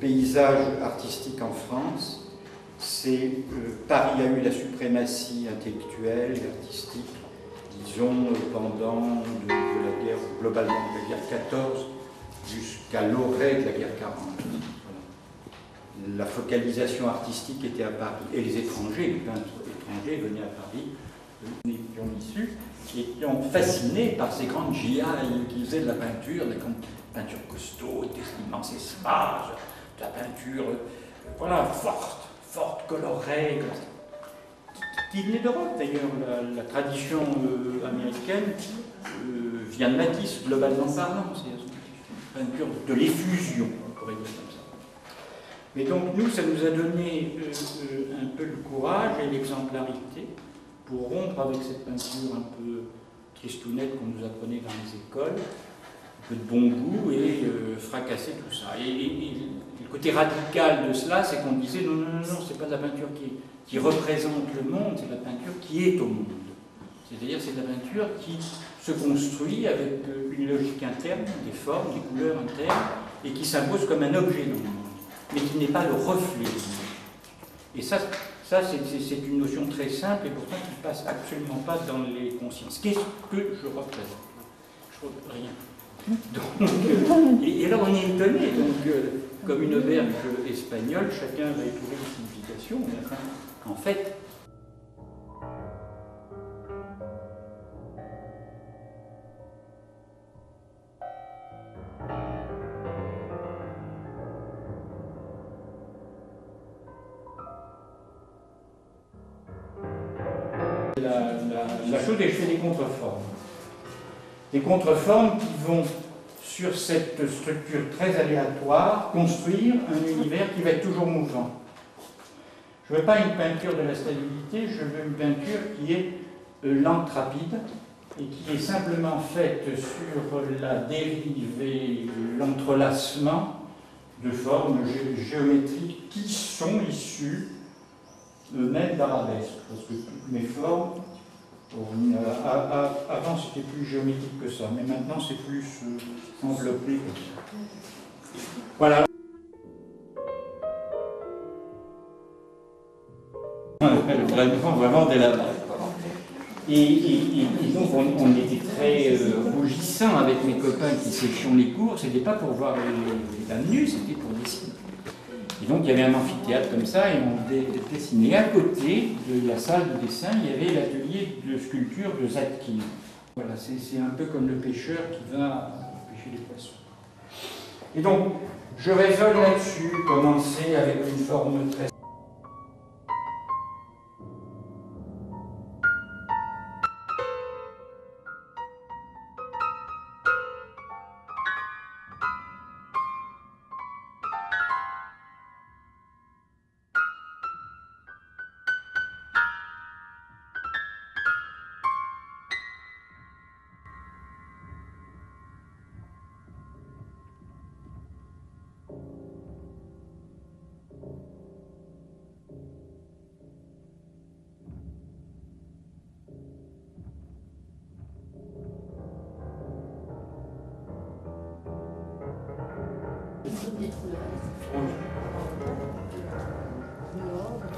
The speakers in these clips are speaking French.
paysage artistique en France, c'est Paris a eu la suprématie intellectuelle et artistique, disons, pendant de la guerre, globalement de la guerre 14 jusqu'à l'orée de la guerre 40. Voilà. La focalisation artistique était à Paris, et les étrangers, les peintres étrangers venaient à Paris, qui ont issus, et qui ont fasciné par ces grandes giailles qui faisaient de la peinture, des grandes peintures costauds, des immenses espaces, de la peinture, voilà, forte, colorée, comme ça. Qui venait d'Europe d'ailleurs, la tradition américaine vient de Matisse, globalement parlant, c'est une peinture de l'effusion, on pourrait dire comme ça. Mais donc nous, ça nous a donné un peu le courage et l'exemplarité pour rompre avec cette peinture un peu tristounette qu'on nous apprenait dans les écoles, un peu de bon goût et fracasser tout ça. Et le côté radical de cela, c'est qu'on disait non, c'est pas de la peinture qui représente le monde, c'est de la peinture qui est au monde. C'est-à-dire c'est de la peinture qui se construit avec une logique interne, des formes, des couleurs internes, et qui s'impose comme un objet dans le monde, mais qui n'est pas le reflet du monde. Et ça c'est une notion très simple et pourtant qui ne passe absolument pas dans les consciences. Qu'est-ce que je représente? Je ne rien. Donc, et là on est étonné, comme une auberge espagnole, chacun va y trouver une signification, mais enfin, en fait, la chose est que je fais des contreformes. Des contreformes qui vont, sur cette structure très aléatoire, construire un univers qui va être toujours mouvant. Je ne veux pas une peinture de la stabilité, je veux une peinture qui est lente, rapide, et qui est simplement faite sur la dérive et l'entrelacement de formes géométriques qui sont issues eux-mêmes d'arabesques. Parce que toutes mes formes, avant c'était plus géométrique que ça, mais maintenant c'est plus enveloppé comme ça. Voilà. Vraiment dès la base. Et donc on était très rougissants avec mes copains qui séchions les cours, c'était pas pour voir les dames nues, c'était pour dessiner. Et donc il y avait un amphithéâtre comme ça et on dessinait. Et à côté de la salle de dessin, il y avait l'atelier de sculpture de Zadkine. Voilà, c'est un peu comme le pêcheur qui va pêcher les poissons. Et donc, je raisonne là-dessus, commencer avec une forme très...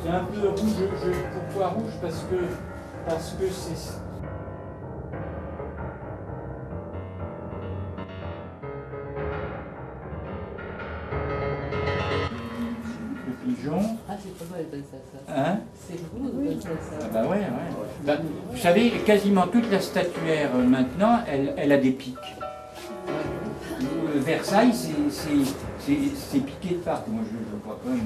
C'est un peu rouge, pourquoi rouge? Parce que c'est... Le pigeon. Ah, c'est pas mal comme ça. Hein? C'est beau comme ça. Ah bah ouais. Bah, vous savez, quasiment toute la statuaire maintenant, elle a des pics. Versailles, c'est piqué de partout. Moi, je ne vois pas, mais